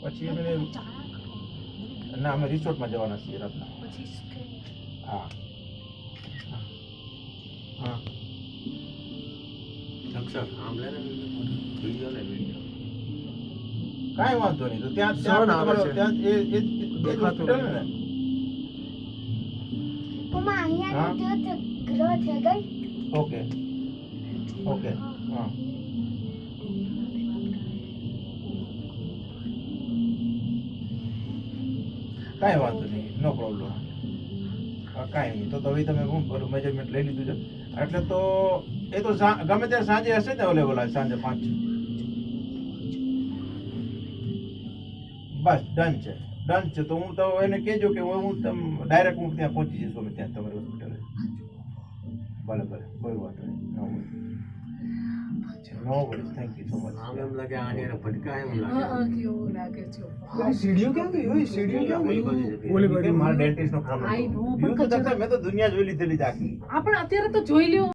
પછી અમે ના અમે રિસોર્ટમાં જવાના છીએ રાતના. હા હા કાંઈ વાંધો નહીં. તો ત્યાં ત્યાં એ હોસ્પિટલ ને ઓકે ઓકે હા કાંઈ વાંધો નહીં, નો પ્રોબ્લેમ. કાંઈ નહીં. તો હવે તમે હું કરું, મેજરમેન્ટ લઈ લીધું છે એટલે તો એ તો ગમે ત્યારે સાંજે હશે ને અવેલેબલ, સાંજે 5 બસ ડન છે તો હું તો એને કહેજો કે હું ડાયરેક્ટ હું ત્યાં પહોંચી જઈશ અમે ત્યાં તમારી હોસ્પિટલે. ભલે કોઈ વાંધો નહીં. No worries thank you so much. એમ લાગે આને ભટકા એમ લાગે. કેવું લાગે છે સીડીઓ ક્યાં ગઈ હોય? સીડીઓ ક્યાં ગઈ? ઓલી મારા ડેન્ટિસ્ટ નો પ્રોબ્લેમ. મેં તો દુનિયા જોઈ લીધેલી જ આખી. આપણે અત્યારે તો જોઈ લ્યો.